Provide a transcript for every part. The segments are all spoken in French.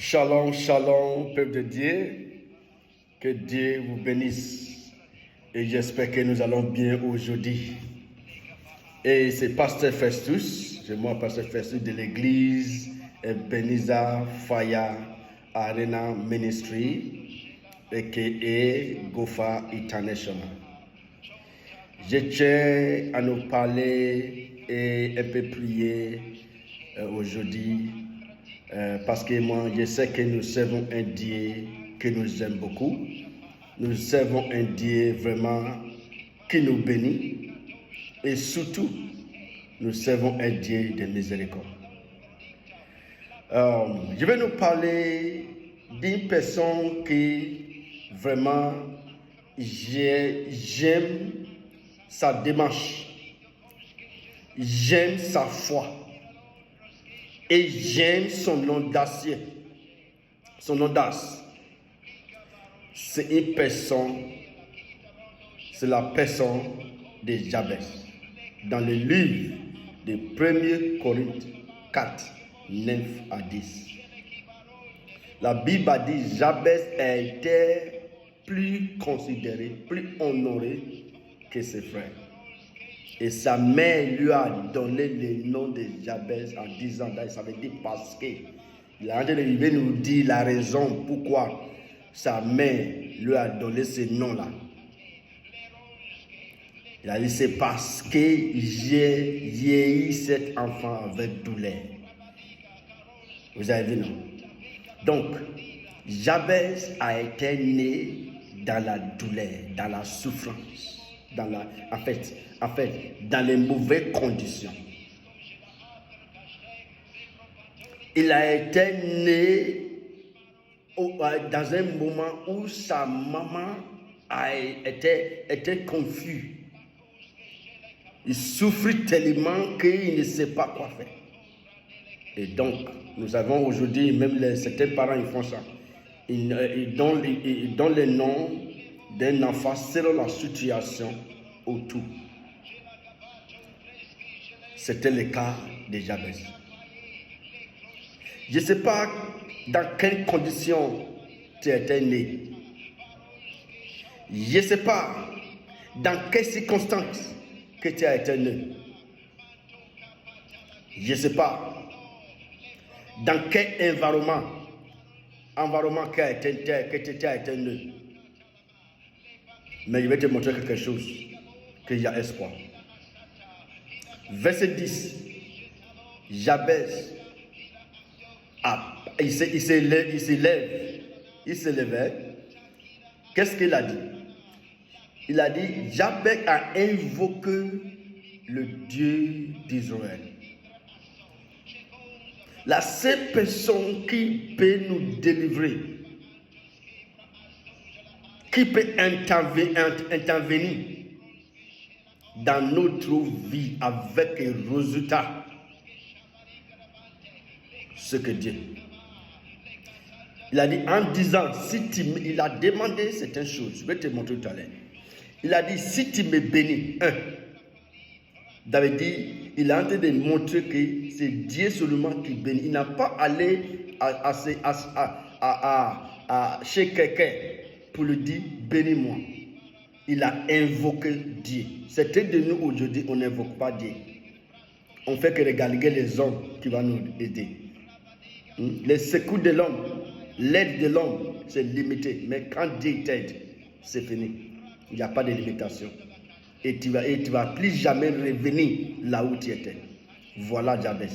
Shalom, shalom, peuple de Dieu. Que Dieu vous bénisse. Et j'espère que nous allons bien aujourd'hui. Et c'est Pasteur Festus, c'est moi, Pasteur Festus de l'église Ebenezer Fire Arena Ministry, a.k.a. Gofa International. Je tiens à nous parler et un peu prier aujourd'hui. Parce que moi, je sais que nous servons un Dieu que nous aime beaucoup. Nous servons un Dieu vraiment qui nous bénit. Et surtout, nous servons un Dieu de miséricorde. Je vais nous parler d'une personne qui vraiment j'aime sa démarche. J'aime sa foi. Et j'aime son audace. Son audace. C'est une personne, c'est la personne de Jabez. Dans le livre de 1 Corinthiens 4, 9 à 10. La Bible a dit Jabez a été plus considéré, plus honoré que ses frères. Et sa mère lui a donné le nom de Jabez en 10 ans. Ça veut dire parce que il a nous dit la raison pourquoi sa mère lui a donné ce nom-là. Il a dit c'est parce que j'ai eu cet enfant avec douleur. Vous avez vu, non? Donc, Jabez a été né dans la douleur, dans la souffrance. En fait, dans les mauvaises conditions. Il a été né dans un moment où sa maman était confuse. Il souffrit tellement qu'il ne sait pas quoi faire. Et donc, nous avons aujourd'hui, même certains parents ils font ça. Ils donnent le nom d'un enfant selon la situation autour. C'était le cas de Jabez. Je ne sais pas dans quelles conditions tu étais né. Je ne sais pas dans quelles circonstances que tu as été né. Je ne sais pas dans quel environnement que tu as été né. Mais je vais te montrer quelque chose, qu'il y a espoir. Verset 10. Jabez, il s'élevait. Qu'est-ce qu'il a dit? Il a dit, Jabez a invoqué le Dieu d'Israël. La seule personne qui peut nous délivrer, qui peut intervenir dans notre vie avec un résultat, ce que Dieu. Il a dit en disant, il a demandé certaines choses. Je vais te montrer tout à l'heure. Il a dit, si tu me bénis, David dit, il a en train de montrer que c'est Dieu seulement qui bénit. Il n'a pas allé chez quelqu'un pour lui dire, bénis-moi. Il a invoqué Dieu. Certains de nous aujourd'hui, on n'invoque pas Dieu. On fait que regarder les hommes qui vont nous aider. Les secours de l'homme, l'aide de l'homme, c'est limité. Mais quand Dieu t'aide, c'est fini. Il n'y a pas de limitation. Et tu vas plus jamais revenir là où tu étais. Voilà Jabez.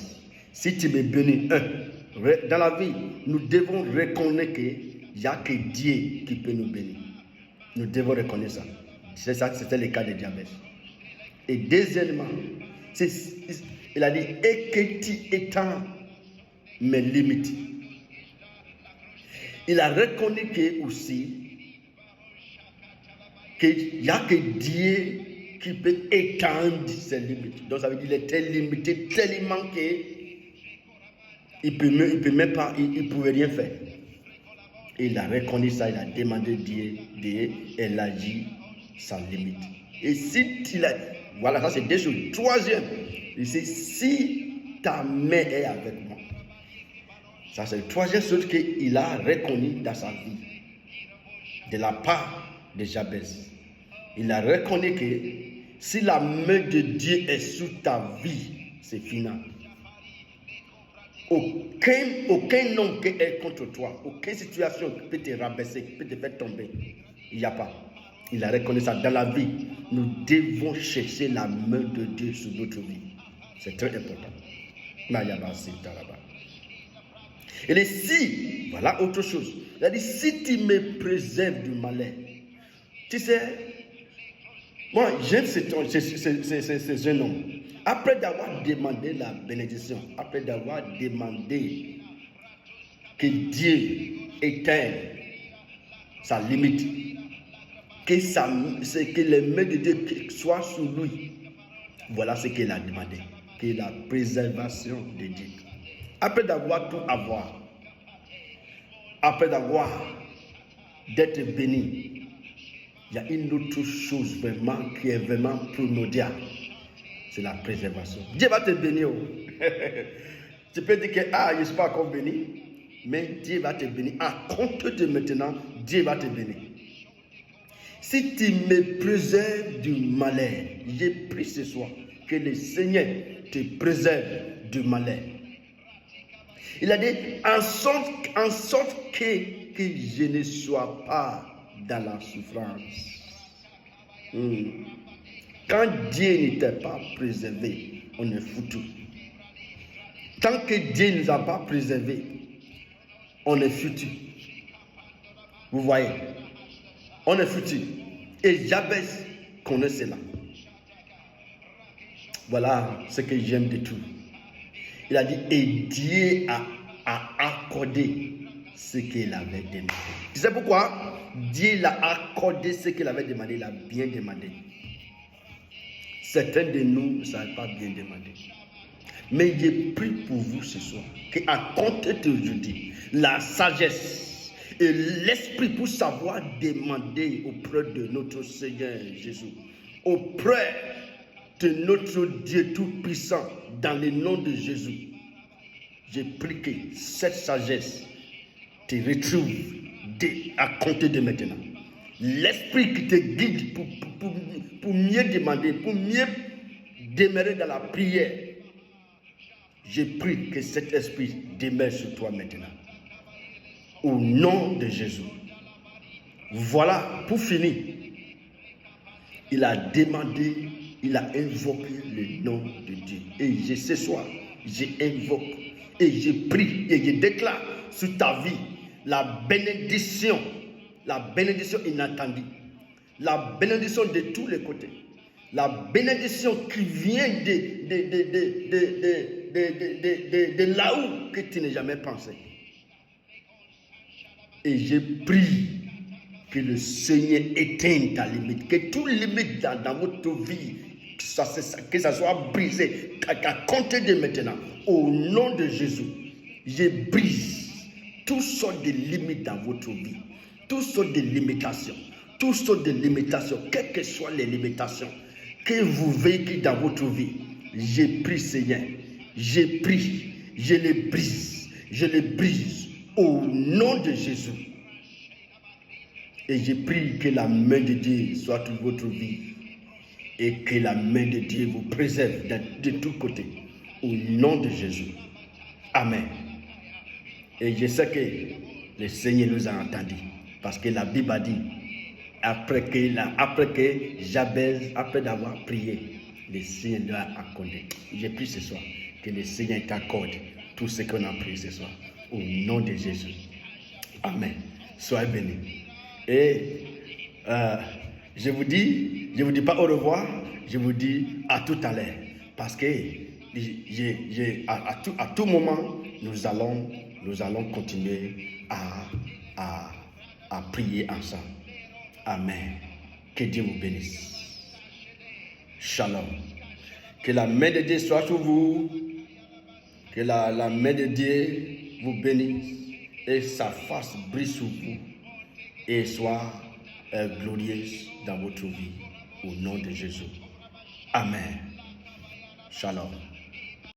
Si tu me bénis, dans la vie, nous devons reconnaître qu'il n'y a que Dieu qui peut nous bénir. Nous devons reconnaître ça. C'est ça, c'était le cas de Jabez. Et deuxièmement, il a dit, et que tu étends mes limites. Il a reconnu que aussi qu'il n'y a que Dieu qui peut étendre ses limites. Donc ça veut dire qu'il était limité tellement qu'il ne pouvait rien faire. Et il a reconnu ça, il a demandé Dieu d'élargir sa limite. Et si voilà, ça c'est deux choses. Troisième, il dit, si ta main est avec moi, Ça, c'est la troisième chose qu'il a reconnu dans sa vie, de la part de Jabez. Il a reconnu que si la main de Dieu est sur ta vie, c'est final. Aucun homme qui est contre toi, aucune situation qui peut te rabaisser, qui peut te faire tomber. Il n'y a pas. Il a reconnu ça. Dans la vie, nous devons chercher la main de Dieu sur notre vie. C'est très important. Et si, voilà autre chose. Il a dit, si tu me préserves du malheur, tu sais, moi j'aime ce jeune homme. Après d'avoir demandé la bénédiction, après d'avoir demandé que Dieu éteigne sa limite, que les mains de Dieu soient sur lui, voilà ce qu'il a demandé, que la préservation de Dieu. Après d'avoir tout avoir, après d'être béni, il y a une autre chose vraiment qui est vraiment primordiale, c'est la préservation. Dieu va te bénir. Tu peux dire que je ne suis pas encore béni, mais Dieu va te bénir. À compte de maintenant, Dieu va te bénir. Si tu me préserves du malheur, j'ai pris ce soir que le Seigneur te préserve du malheur. Il a dit, en sorte que je ne sois pas dans la souffrance. Quand Dieu n'était pas préservé, on est foutu. Tant que Dieu ne nous a pas préservés, on est foutu. Vous voyez, on est foutu. Et Jabez connaît cela. Voilà ce que j'aime de tout. Il a dit, et Dieu a accordé ce qu'il avait demandé. Tu sais pourquoi? Dieu l'a accordé ce qu'il avait demandé, il a bien demandé. Certains de nous ne savent pas bien demander. Mais j'ai pris pour vous ce soir qu'à compter d'aujourd'hui, la sagesse et l'esprit pour savoir demander auprès de notre Seigneur Jésus, auprès de notre Dieu Tout-Puissant, dans le nom de Jésus, j'ai pris que cette sagesse te retrouve à compter de maintenant. L'esprit qui te guide pour mieux demander, pour mieux demeurer dans la prière, j'ai pris que cet esprit demeure sur toi maintenant. Au nom de Jésus. Voilà, pour finir, il a demandé, il a invoqué le nom de Dieu. Et ce soir, j'invoque et je prie et je déclare sur ta vie la bénédiction inattendue, la bénédiction de tous les côtés, la bénédiction qui vient de là où que tu n'as jamais pensé. Et je prie que le Seigneur éteigne ta limite, que toute limite dans votre vie, que ça soit brisé, qu'à compter de maintenant, au nom de Jésus, je brise toutes sortes de limites dans votre vie, toutes sortes de limitations, quelles que soient les limitations que vous vécutez dans votre vie. J'ai pris, Seigneur, j'ai pris, je les brise au nom de Jésus. Et j'ai pris que la main de Dieu soit sur votre vie et que la main de Dieu vous préserve de tous côtés au nom de Jésus. Amen. Et je sais que le Seigneur nous a entendus parce que la Bible a dit après que Jabez, après d'avoir prié, le Seigneur lui a accordé. J'ai pris ce soir que le Seigneur t'accorde tout ce qu'on a pris ce soir au nom de Jésus. Amen. Soyez bénis. Et je vous dis pas au revoir, je vous dis à tout à l'heure. Parce que à tout moment, nous allons continuer à prier ensemble. Amen. Que Dieu vous bénisse. Shalom. Que la main de Dieu soit sur vous. Que la main de Dieu vous bénisse. Et sa face brille sur vous. Et soit glorieuse dans votre vie. Au nom de Jésus. Amen. Shalom.